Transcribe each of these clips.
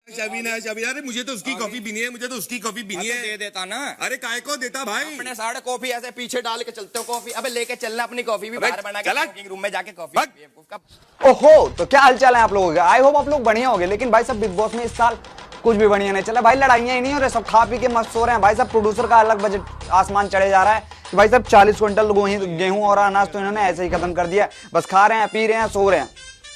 शबीना शबीना, अरे मुझे तो उसकी कॉफी पीनी है, मुझे तो उसकी कॉफी पीनी है। दे देता ना। अरे काय को देता भाई? अपने साढ़े कॉफी ऐसे पीछे डाल के चलते हो कॉफी। अबे लेके चलना अपनी कॉफी भी बाहर बना के स्मोकिंग रूम में जाके कॉफी। ओहो, तो क्या हालचाल है आप लोगों के? आई होप आप लोग बढ़िया होंगे। लेकिन भाई साहब बिग बॉस में इस साल कुछ भी बढ़िया नहीं चला भाई। लड़ाइयां ही नहीं हो रही, सब खा पी के मस्त सो रहे हैं भाई साहब। प्रोड्यूसर का अलग बजट आसमान चढ़े जा रहा है कि भाई साहब 40 क्विंटल गेहूं और अनाज तो इन्होंने ऐसे ही खत्म कर दिया। बस खा रहे हैं, पी रहे हैं, सो रहे हैं,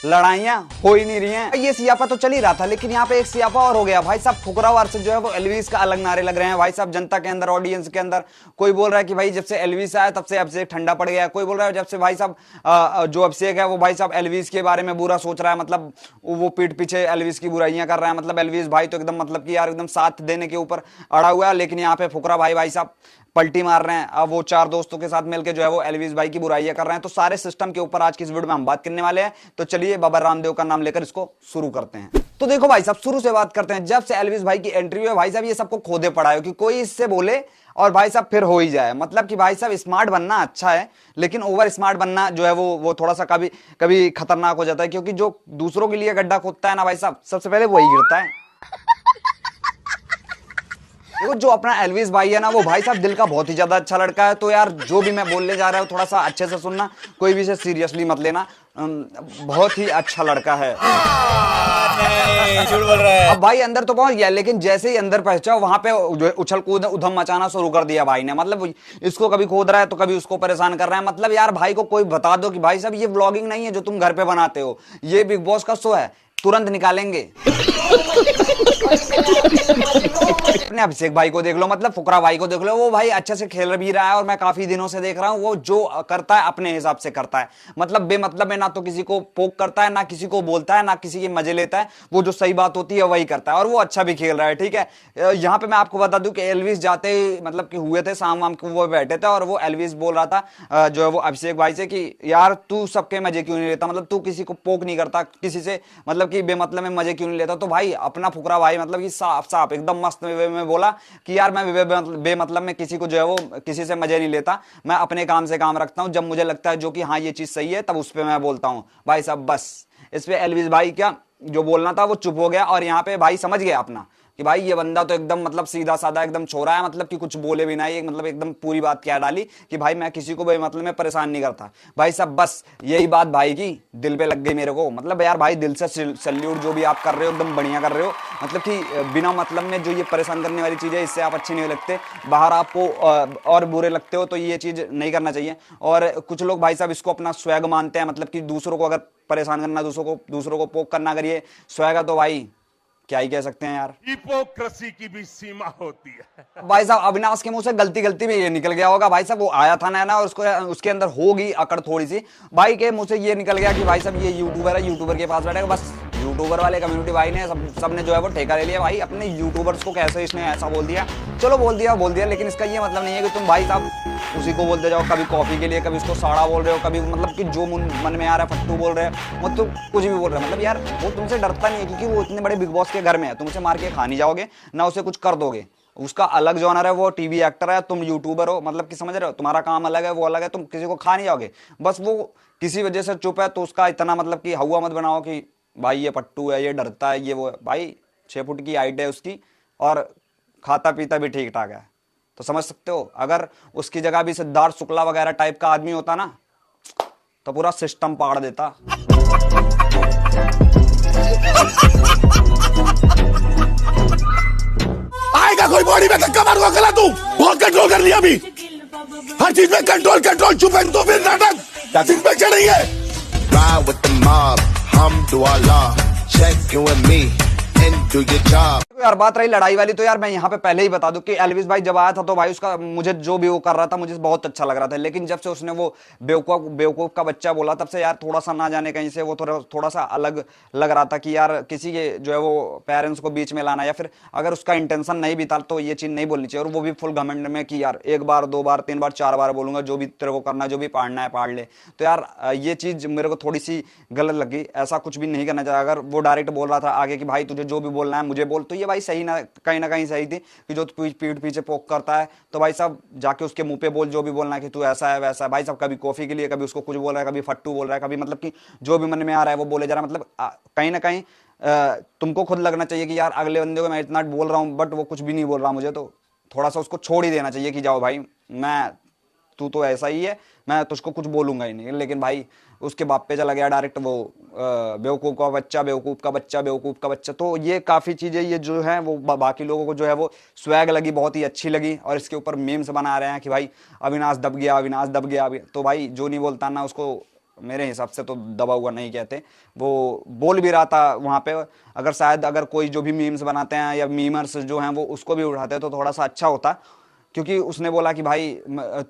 लड़ाइयां हो ही नहीं रही हैं। ये सियापा तो चल ही रहा था, लेकिन यहाँ पे एक सियापा और हो गया भाई साहब। फुकरावार से जो है वो एलविस का अलग नारे लग रहे हैं भाई साहब। जनता के अंदर, ऑडियंस के अंदर कोई बोल रहा है कि भाई जब से एलविस आया तब से अभिषेक ठंडा पड़ गया। कोई बोल रहा है जब से भाई साहब जो अभिषेक है वो भाई साहब एलविस के बारे में बुरा सोच रहा है, मतलब वो पीठ पीछे एलविस की बुराइयां कर रहा है। मतलब एलविस भाई तो एकदम मतलब कि यार एकदम साथ देने के ऊपर अड़ा हुआ है, लेकिन यहाँ पे फुकरा भाई साहब पलटी मार रहे हैं। अब वो 4 दोस्तों के साथ मिलकर जो है वो एलविस भाई की बुराइयां कर रहे हैं। तो सारे सिस्टम के ऊपर आज की इस वीडियो में हम बात करने वाले हैं। तो चलिए बाबा रामदेव का नाम लेकर इसको शुरू करते हैं। तो देखो भाई साहब, शुरू से बात करते हैं। जब से एलविस भाई की एंट्री हुई भाई साहब, ये सबको खोदे पड़ा है कि कोई इससे बोले और भाई साहब फिर हो ही जाए। मतलब कि भाई साहब स्मार्ट बनना अच्छा है, लेकिन ओवर स्मार्ट बनना जो है वो थोड़ा सा कभी कभी खतरनाक हो जाता है। क्योंकि जो दूसरों के लिए गड्ढा खोदता है ना भाई साहब, सबसे पहले वही गिरता है। देखो जो अपना एलविस भाई है ना, वो भाई साहब दिल का बहुत ही ज्यादा अच्छा लड़का है। तो यार जो भी मैं बोलने जा रहा हूँ थोड़ा सा अच्छे से सुनना, कोई भी इसे सीरियसली मत लेना। बहुत ही अच्छा लड़का है। झूठ बोल रहा है। अब भाई अंदर तो पहुंच गया, लेकिन जैसे ही अंदर पहुंचा वहां पे जो उछल कूद उधम मचाना शुरू कर दिया भाई ने। मतलब इसको कभी खोद रहा है तो कभी उसको परेशान कर रहा है। मतलब यार भाई को कोई बता दो कि भाई साहब ये व्लॉगिंग नहीं है जो तुम घर पे बनाते हो, ये बिग बॉस का शो है, तुरंत निकालेंगे। अपने अभिषेक भाई को देख लो, मतलब फुकरा भाई को देख लो, वो भाई अच्छे से खेल भी रहा है और मैं काफी दिनों से देख रहा हूँ। वो जो करता है अपने हिसाब से करता है, मतलब बेमतलब में ना तो किसी को पोक करता है, ना किसी को बोलता है, ना किसी के मजे लेता है। वो जो सही बात होती है वही करता है और वो अच्छा भी खेल रहा है। ठीक है, यहाँ पे मैं आपको बता दूं कि एलविस जाते ही मतलब कि हुए थे शाम वाम को वो बैठे थे और वो एलविस बोल रहा था जो है वो अभिषेक भाई से कि यार तू सबके मजे क्यों नहीं लेता, मतलब तू किसी को पोक नहीं करता, किसी से मतलब कि बेमतलब में मजे क्यों नहीं लेता। तो भाई अपना फुकरा भाई मतलब कि साफ साफ एकदम मस्त वे में बोला कि यार मैं बेमतलब में किसी को जो है वो किसी से मजे नहीं लेता, मैं अपने काम से काम रखता हूं। जब मुझे लगता है जो कि हाँ ये चीज सही है तब उस पर मैं बोलता हूं भाई साहब। बस इस पे एलविस भाई क्या जो बोलना था वो चुप हो गया और यहाँ पे भाई समझ गया अपना कि भाई ये बंदा तो एकदम मतलब सीधा साधा एकदम छोरा है, मतलब कि कुछ बोले भी नहीं, मतलब एकदम पूरी बात क्या डाली कि भाई मैं किसी को मतलब में परेशान नहीं करता। भाई साहब बस यही बात भाई की दिल पे लग गई मेरे को। मतलब यार भाई दिल से सैल्यूट, जो भी आप कर रहे हो एकदम बढ़िया कर रहे हो। मतलब कि बिना मतलब में जो ये परेशान करने वाली चीज़ है इससे आप अच्छे नहीं लगते, बाहर आपको और बुरे लगते हो, तो ये चीज़ नहीं करना चाहिए। और कुछ लोग भाई साहब इसको अपना स्वैग मानते हैं, मतलब कि दूसरों को अगर परेशान करना, दूसरों को पोक करना अगर ये स्वैग है तो भाई क्या ही कह सकते हैं यार। हिपोक्रेसी की भी सीमा होती है। भाई साहब अविनाश के मुंह से गलती में ये निकल गया होगा भाई साहब, वो आया था ना और उसके अंदर होगी अकड़ थोड़ी सी, भाई के मुंह से ये निकल गया कि भाई साहब ये यूट्यूबर है, यूट्यूबर के पास बैठेगा। बस यूट्यूबर वाले कम्युनिटी भाई ने सब ने जो है वो ठेका ले लिया भाई अपने यूट्यूबर्स को। कैसे इसने ऐसा बोल दिया, चलो बोल दिया, लेकिन इसका ये मतलब नहीं है कि तुम भाई साहब उसी को बोलते जाओ, कभी कॉफी के लिए, कभी उसको साड़ा बोल रहे हो, कभी मतलब कि जो मन में आ रहा है फट्टू बोल रहे हो, मतलब कुछ भी बोल रहे हो। मतलब यार वो तुमसे डरता नहीं है क्योंकि वो इतने बड़े बिग बॉस के घर में है, तुम उसे मार के खा नहीं जाओगे ना उसे कुछ कर दोगे। उसका अलग जॉनर है, वो टीवी एक्टर है, तुम यूट्यूबर हो, मतलब कि समझ रहे हो, तुम्हारा काम अलग है, वो अलग है, तुम किसी को खा नहीं जाओगे। बस वो किसी वजह से चुप है तो उसका इतना मतलब कि हवा मत बनाओ कि भाई ये पट्टू है, ये डरता है, ये वो है। भाई 6 फुट की हाइट है उसकी और खाता पीता भी ठीक ठाक है, तो समझ सकते हो। अगर उसकी जगह भी सिद्धार्थ शुक्ला वगैरह टाइप का आदमी होता ना तो पूरा सिस्टम पाड़ देता। आएगा कोई बॉडी में धक्का मारूंगा गला, तू बहुत कंट्रोल कर लिया अभी, हर चीज में कंट्रोल, चुप है तो फिर नाटक सिर पे चढ़ी है। Ride with the mob, hamdulillah, check in with me and do your job. यार बात रही लड़ाई वाली, तो यार मैं यहाँ पे पहले ही बता दूं कि एलविस भाई जब आया था तो भाई उसका मुझे जो भी वो कर रहा था मुझे बहुत अच्छा लग रहा था। लेकिन जब से उसने वो बेवकूफ का बच्चा बोला तब से यार थोड़ा सा ना जाने कहीं से वो थोड़ा सा अलग लग रहा था कि यार किसी के जो है वो पेरेंट्स को बीच में लाना, या फिर अगर उसका इंटेंशन नहीं भी था तो ये चीज नहीं बोलनी चाहिए। और वो भी फुल घमंड में कि यार 1 बार 2 बार 3 बार 4 बार बोलूंगा, जो भी तेरे को करना, जो भी पाड़ना है पाड़ ले। तो यार ये चीज मेरे को थोड़ी सी गलत लगी, ऐसा कुछ भी नहीं करना चाहिए। अगर वो डायरेक्ट बोल रहा था आगे कि भाई तुझे जो भी बोलना है मुझे बोल, तो ये भाई सही ना कहीं सही थी कि जो पीठ पीछे पोक करता है तो भाई साहब जाके उसके मुंह पे बोल, जो भी बोलना है कि तू ऐसा है वैसा है। भाई साहब कभी कॉफी के लिए कभी उसको कुछ बोल रहा है, कभी फट्टू बोल रहा है, कभी मतलब कि जो भी मन में आ रहा है वो बोले जा रहा है। मतलब कहीं ना कहीं तुमको खुद लगना चाहिए कि यार अगले बंदे को मैं इतना बोल रहा हूँ बट वो कुछ भी नहीं बोल रहा मुझे, तो थोड़ा सा उसको छोड़ ही देना चाहिए कि जाओ भाई, तू तो ऐसा ही है, मैं तुझको कुछ बोलूंगा ही नहीं। लेकिन भाई उसके बाप पे चला गया डायरेक्ट, वो बेवकूफ़ का बच्चा, बेवकूफ़ का बच्चा, बेवकूफ़ का बच्चा। तो ये काफ़ी चीज़ें ये जो है वो बाकी लोगों को जो है वो स्वैग लगी, बहुत ही अच्छी लगी, और इसके ऊपर मीम्स बना रहे हैं कि भाई अविनाश दब गया, अविनाश दब गया। तो भाई जो नहीं बोलता ना उसको मेरे हिसाब से तो दबा हुआ नहीं कहते। वो बोल भी रहा था वहाँ पे, अगर शायद अगर कोई जो भी मीम्स बनाते हैं या मीमर्स जो हैं वो उसको भी उठाते तो थोड़ा सा अच्छा होता, क्योंकि उसने बोला कि भाई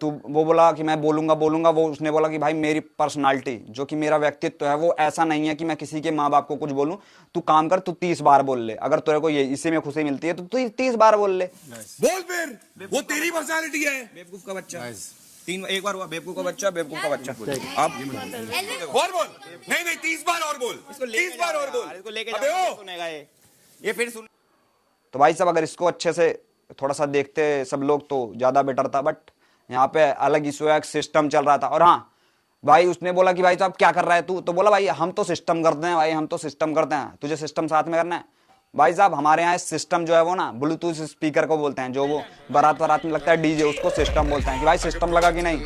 तू, वो बोला कि मैं बोलूंगा, वो उसने बोला कि भाई मेरी पर्सनालिटी जो कि मेरा व्यक्तित्व है वो ऐसा नहीं है कि मैं किसी के माँ बाप को कुछ बोलूं। तू काम कर, तू 30 बार बोल ले, अगर तेरे को ये इसी में खुशी मिलती है तो तू 30 बार बोल ले। बोल फिर, वो तेरी पर्सनालिटी है। बेवकूफ का बच्चा, एक बार हुआ बेवकूफ का बच्चा, बेवकूफ का बच्चा। अब और बोल, नहीं 30 बार और बोल, 30 बार और बोल, इसको लेके अबे ओ सुनेगा ये फिर सुन। तो भाई साहब अगर इसको अच्छे से थोड़ा सा देखते सब लोग तो ज़्यादा बेटर था, बट यहाँ पे अलग ही स्वैग सिस्टम चल रहा था। और हाँ भाई उसने बोला कि भाई साहब क्या कर रहा है तू, तो बोला भाई हम तो सिस्टम करते हैं, भाई हम तो सिस्टम करते हैं, तुझे सिस्टम साथ में करना है। भाई साहब हमारे यहाँ सिस्टम जो है वो ना ब्लूटूथ स्पीकर को बोलते हैं, जो वो बारात में लगता है डीजे, उसको सिस्टम बोलते हैं कि भाई सिस्टम लगा कि नहीं।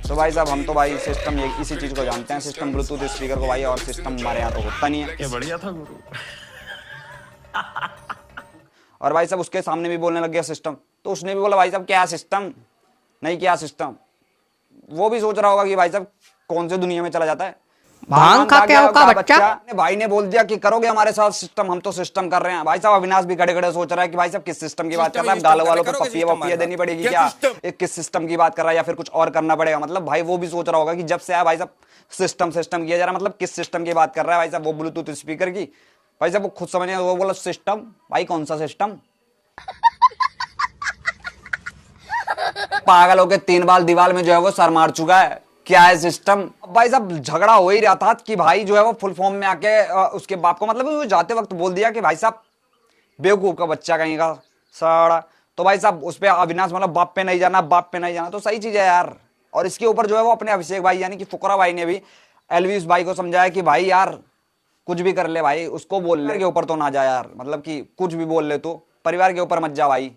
तो भाई साहब हम तो भाई सिस्टम इसी चीज़ को जानते हैं, सिस्टम ब्लूटूथ स्पीकर को भाई, और सिस्टम हमारे यहाँ तो होता नहीं है। बढ़िया था गुरु। और भाई साहब उसके सामने भी बोलने लग गया सिस्टम, तो उसने भी बोला भाई साहब क्या सिस्टम, नहीं क्या सिस्टम। वो भी सोच रहा होगा कि भाई साहब कौन से दुनिया में चला जाता है, भांग खा के होगा बच्चा। भाई ने बोल दिया कि करोगे हमारे साथ सिस्टम, हम तो सिस्टम कर रहे हैं। भाई साहब अविनाश भी खड़े खड़े सोच रहा है कि भाई साहब किस सिस्टम की बात कर रहा है, गालों वालों को पप्पियां देनी पड़ेगी क्या, किस सिस्टम की बात कर रहा है, या फिर कुछ और करना पड़ेगा। मतलब भाई वो भी सोच रहा होगा कि जब से आया भाई साहब सिस्टम किया जा रहा है, मतलब किस सिस्टम की बात कर रहा है भाई साहब, वो ब्लूटूथ स्पीकर की। भाई साहब वो खुद समझ, वो बोला सिस्टम, भाई कौन सा सिस्टम। पागल होके 3 बार दीवार में जो है वो सर मार चुका है, क्या है सिस्टम। भाई साहब झगड़ा हो ही रहा था कि भाई जो है वो फुल फॉर्म में आके उसके बाप को, मतलब वो जाते वक्त बोल दिया कि भाई साहब बेवकूफ का बच्चा कहीं का साड़ा। तो भाई साहब उस पे अविनाश मतलब बाप पे नहीं जाना, बाप पे नहीं जाना, तो सही चीज है यार। और इसके ऊपर जो है वो अपने अभिषेक भाई यानी कि फुकरा भाई ने भी एलविस भाई को समझाया कि भाई यार कुछ भी कर ले भाई, उसको बोलने के ऊपर तो ना जा यार, मतलब कि कुछ भी बोल ले तो परिवार के ऊपर मत जा भाई।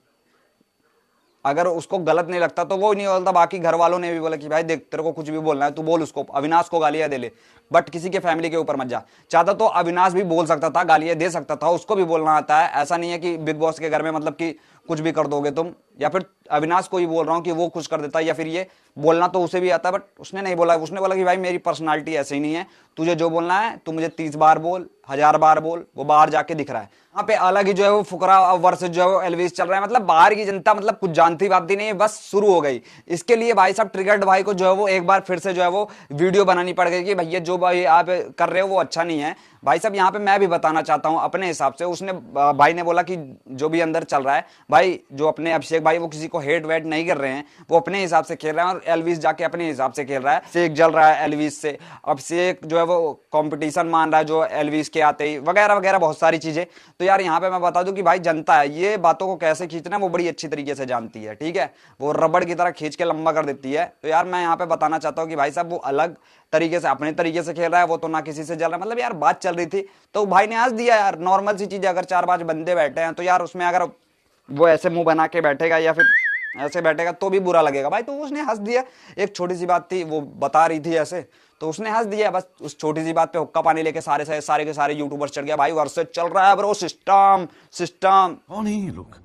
अगर उसको गलत नहीं लगता तो वो नहीं बोलता। बाकी घर वालों ने भी बोला कि भाई देख तेरे को कुछ भी बोलना है तू बोल, उसको अविनाश को गालियां दे ले, बट किसी के फैमिली के ऊपर मत जा। चाहता तो अविनाश भी बोल सकता था, गालियां दे सकता था, उसको भी बोलना आता है। ऐसा नहीं है कि बिग बॉस के घर में मतलब कि कुछ भी कर दोगे तुम, या फिर अविनाश को ही बोल रहा हूँ कि वो कुछ कर देता है, या फिर ये बोलना तो उसे भी आता है, बट उसने नहीं बोला। उसने बोला कि भाई मेरी पर्सनालिटी ऐसे ही नहीं है, तुझे जो बोलना है तू मुझे 30 बार बोल, 1000 बार बोल, वो बाहर जाके दिख रहा है। यहाँ पे अलग ही जो है वो फुकरा वर्सेस जो है वो एलविस चल रहा है। मतलब बाहर की जनता मतलब कुछ जानती बाती नहीं है, बस शुरू हो गई। इसके लिए भाई साहब ट्रिगर्ड भाई को जो है वो एक बार फिर से जो है वो वीडियो बनानी पड़ गई कि भैया जो भाई आप कर रहे हो वो अच्छा नहीं है। भाई साहब यहाँ पे मैं भी बताना चाहता हूँ अपने हिसाब से। उसने भाई ने बोला कि जो भी अंदर चल रहा है भाई, जो अपने अभिषेक भाई वो किसी को हेट वेट नहीं कर रहे हैं, वो अपने हिसाब से खेल रहे हैं, और एलविस जाके अपने हिसाब से खेल रहा है। अभिषेक जल रहा है एलविस से, अभिषेक जो है वो कंपटीशन मान रहा है जो एलविस के आते ही, वगैरह वगैरह बहुत सारी चीजें। तो यार यहाँ पे मैं बता दूं कि भाई जनता है ये बातों को कैसे खींचना है वो बड़ी अच्छी तरीके से जानती है, ठीक है, वो रबड़ की तरह खींच के लंबा कर देती है। तो यार मैं यहाँ पे बताना चाहता हूँ कि भाई साहब वो अलग तरीके से अपने तरीके से खेल रहा है, वो तो ना किसी से जल रहा है। मतलब यार बात चल रही थी तो भाई ने हंस दिया यार, नॉर्मल सी चीज है। अगर 4-5 बंदे बैठे हैं तो यार उसमें अगर वो ऐसे मुंह बना के बैठेगा या फिर ऐसे बैठेगा तो भी बुरा लगेगा भाई। तो उसने हंस दिया, एक छोटी सी बात थी, वो बता रही थी ऐसे, तो उसने हंस दिया बस। उस छोटी सी बात पे हुक्का पानी लेके सारे के सारे यूट्यूबर्स चढ़ गया भाई, वर्सेस चल रहा है ब्रो, सिस्टम। कौन है ये लोग,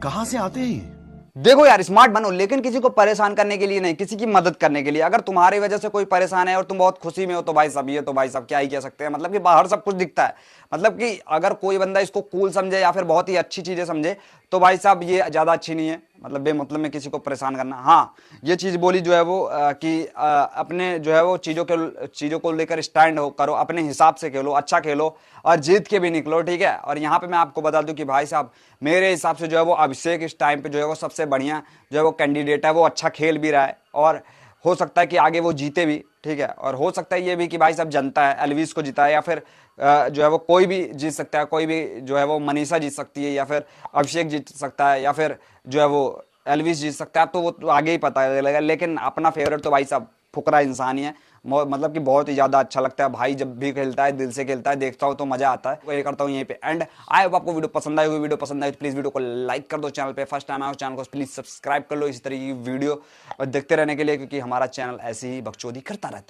कहां से आते हैं? देखो यार स्मार्ट बनो, लेकिन किसी को परेशान करने के लिए नहीं, किसी की मदद करने के लिए। अगर तुम्हारी वजह से कोई परेशान है और तुम बहुत खुशी में हो तो भाई साहब ये तो भाई साहब क्या ही कह सकते हैं। मतलब कि बाहर सब कुछ दिखता है, मतलब कि अगर कोई बंदा इसको कूल समझे या फिर बहुत ही अच्छी चीजें समझे तो भाई साहब ये ज्यादा अच्छी नहीं है। मतलब बेमतलब में किसी को परेशान करना। हाँ ये चीज बोली जो है वो कि अपने जो है वो चीजों को लेकर स्टैंड हो करो, अपने हिसाब से खेलो, अच्छा खेलो और जीत के भी निकलो, ठीक है। और यहाँ पे मैं आपको बता दूं कि भाई साहब मेरे हिसाब से जो है वो अभिषेक इस टाइम पे जो है वो सबसे बढ़िया जो है वो कैंडिडेट है, वो अच्छा खेल भी रहा है। और हो सकता है कि आगे वो जीते भी, ठीक है। और हो सकता है ये भी कि भाई साहब जनता है, एल्विस को जिता है, या फिर जो है वो कोई भी जीत सकता है, कोई भी जो है वो मनीषा जीत सकती है, या फिर अभिषेक जीत सकता है, या फिर जो है वो एल्विस जीत सकता है। अब तो वो तो आगे ही पता लगेगा, लेकिन अपना फेवरेट तो भाई साहब फुकरा इंसान ही है। मतलब कि बहुत ही ज़्यादा अच्छा लगता है भाई, जब भी खेलता है दिल से खेलता है, देखता हूँ तो मज़ा आता है। वही करता हूँ यहीं पे एंड। आई होप आपको वीडियो पसंद आई होगी। वीडियो पसंद आई तो प्लीज़ वीडियो को लाइक कर दो। चैनल पे फर्स्ट टाइम आओ, चैनल को प्लीज़ सब्सक्राइब कर लो इस तरह की वीडियो देखते रहने के लिए, क्योंकि हमारा चैनल ऐसी ही बकचोदी करता रहता है।